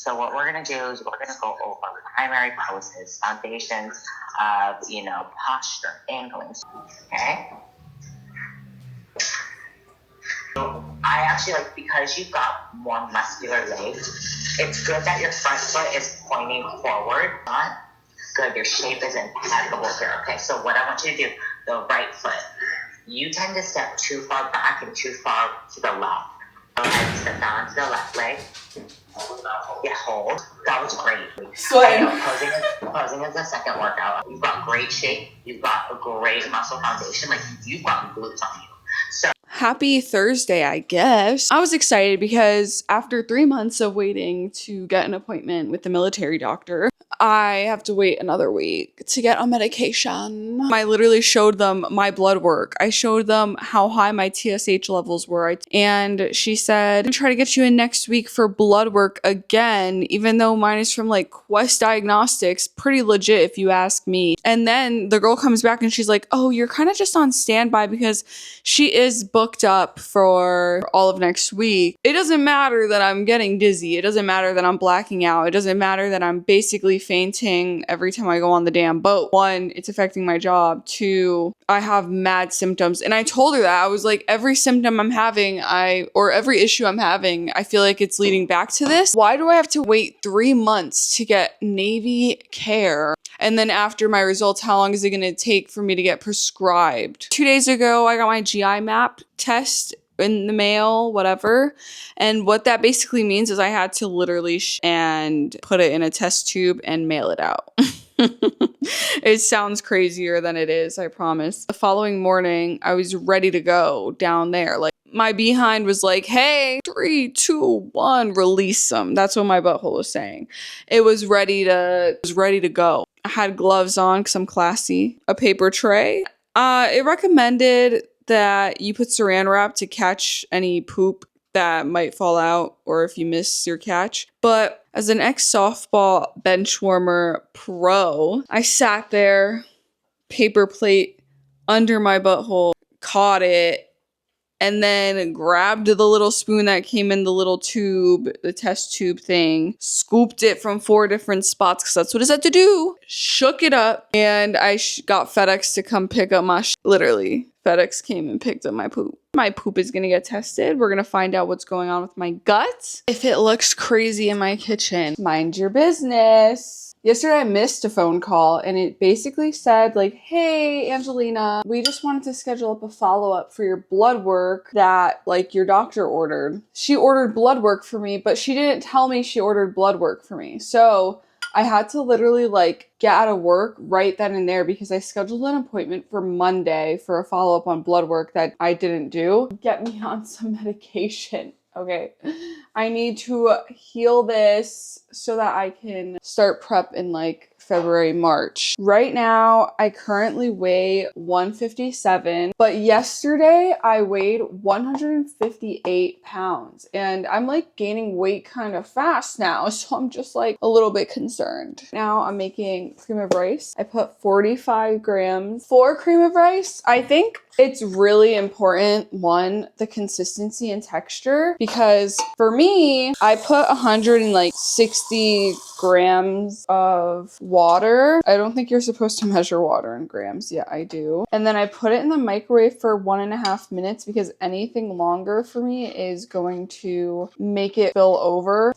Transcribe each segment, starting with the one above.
So what we're going to do is we're going to go over primary poses, foundations of, posture, angling. Okay? So I actually because you've got more muscular legs, it's good that your front foot is pointing forward. Not good. Your shape is impeccable here. Okay, so what I want you to do, the right foot, you tend to step too far back and too far to the left. Go ahead and step down to the left leg. Yeah, hold. That was great. Sweating. Posing is the second workout. You've got great shape. You've got a great muscle foundation. You've got glutes on you. So happy Thursday, I guess. I was excited because after 3 months of waiting to get an appointment with the military doctor, I have to wait another week to get on medication. I literally showed them my blood work. I showed them how high my TSH levels were. And she said, I'm trying to get you in next week for blood work again, even though mine is from Quest Diagnostics. Pretty legit if you ask me. And then the girl comes back and she's like, oh, you're kind of just on standby because she is booked up for all of next week. It doesn't matter that I'm getting dizzy. It doesn't matter that I'm blacking out. It doesn't matter that I'm basically fainting every time I go on the damn boat. 1, it's affecting my job. 2, I have mad symptoms. And I told her that. I was like, every symptom I'm having, or every issue I'm having, I feel like it's leading back to this. Why do I have to wait 3 months to get Navy care? And then after my results, how long is it going to take for me to get prescribed? 2 days ago, I got my GI map test in the mail, whatever. And what that basically means is I had to literally and put it in a test tube and mail it out. It sounds crazier than it is, I promise. The following morning, I was ready to go down there. My behind was like, hey, 3, 2, 1, release them. That's what my butthole was saying. It was ready to go. I had gloves on because I'm classy. A paper tray. It recommended that you put saran wrap to catch any poop that might fall out or if you miss your catch. But as an ex-softball bench warmer pro, I sat there, paper plate under my butthole, caught it, and then grabbed the little spoon that came in the little tube, the test tube thing, scooped it from 4 different spots because that's what it said to do, shook it up, and I got FedEx to come pick up my literally. FedEx came and picked up my poop. My poop is gonna get tested. We're gonna find out what's going on with my gut. If it looks crazy in my kitchen, mind your business. Yesterday I missed a phone call and it basically said hey, Angelina, we just wanted to schedule up a follow-up for your blood work that your doctor ordered. She ordered blood work for me, but she didn't tell me she ordered blood work for me. So I had to literally get out of work right then and there because I scheduled an appointment for Monday for a follow-up on blood work that I didn't do. Get me on some medication. Okay, I need to heal this so that I can start prep in February, March. Right now, I currently weigh 157, but yesterday I weighed 158 pounds and I'm gaining weight kind of fast now. So I'm just a little bit concerned. Now I'm making cream of rice. I put 45 grams for cream of rice. I think it's really important, 1, the consistency and texture, because for me, I put 160 grams of water. I don't think you're supposed to measure water in grams. Yeah, I do. And then I put it in the microwave for 1.5 minutes because anything longer for me is going to make it fill over.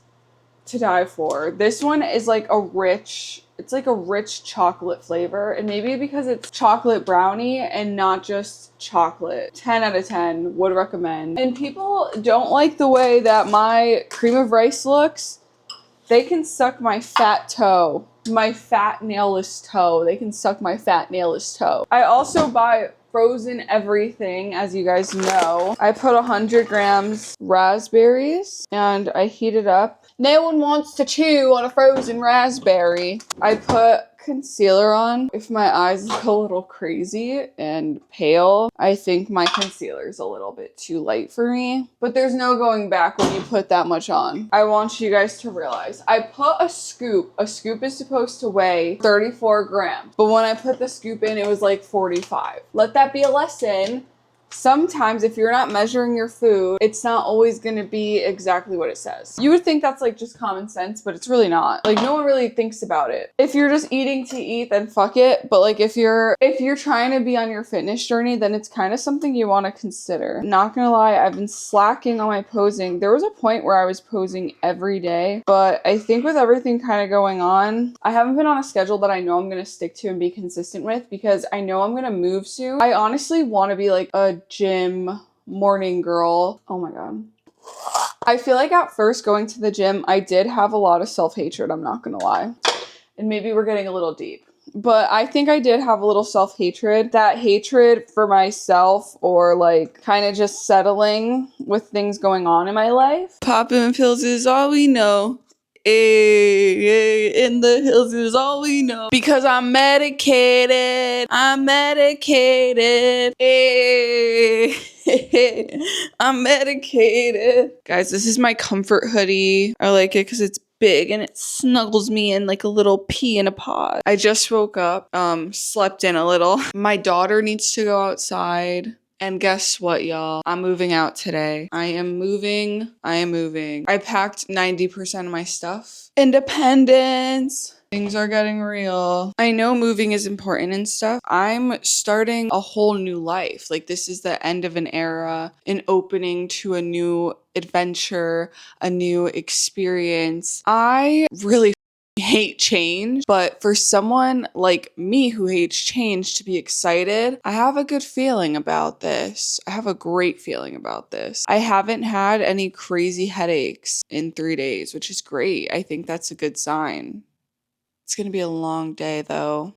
To die for. This one is it's a rich chocolate flavor, and maybe because it's chocolate brownie and not just chocolate. 10 out of 10 would recommend. And people don't like the way that my cream of rice looks. They can suck my fat toe. My fat nailless toe. They can suck my fat nailless toe. I also buy frozen everything, as you guys know. I put 100 grams raspberries and I heat it up. No one wants to chew on a frozen raspberry. I put concealer on. If my eyes look a little crazy and pale, I think my concealer is a little bit too light for me. But there's no going back when you put that much on. I want you guys to realize I put a scoop. A scoop is supposed to weigh 34 grams. But when I put the scoop in, it was 45. Let that be a lesson. sometimes if you're not measuring your food, it's not always going to be exactly what it says. You would think that's like just common sense, but it's really not. Like no one really thinks about it. If you're just eating to eat, then fuck it. But like if you're trying to be on your fitness journey, then it's kind of something you want to consider. Not gonna lie, I've been slacking on my posing. There was a point where I was posing every day, but I think with everything kind of going on, I haven't been on a schedule that I know I'm going to stick to and be consistent with because I know I'm going to move soon. I honestly want to be like a gym morning girl. Oh my god. I feel like at first going to the gym, I did have a lot of self-hatred, I'm not gonna lie. And maybe we're getting a little deep. But I think I did have a little self-hatred. That hatred for myself or like kind of just settling with things going on in my life. Popping pills is all we know. In the hills is all we know. Because I'm medicated. I'm medicated. I'm medicated. Guys, this is my comfort hoodie. I like it because it's big and it snuggles me in like a little pea in a pod. I just woke up, slept in a little. My daughter needs to go outside. And guess what, y'all? I'm moving out today. I am moving. I packed 90% of my stuff. Independence. Things are getting real. I know moving is important and stuff. I'm starting a whole new life. Like this is the end of an era, an opening to a new adventure, a new experience. I really hate change, but for someone like me who hates change to be excited, I have a good feeling about this. I have a great feeling about this. I haven't had any crazy headaches in 3 days, which is great. I think that's a good sign. It's gonna be a long day though.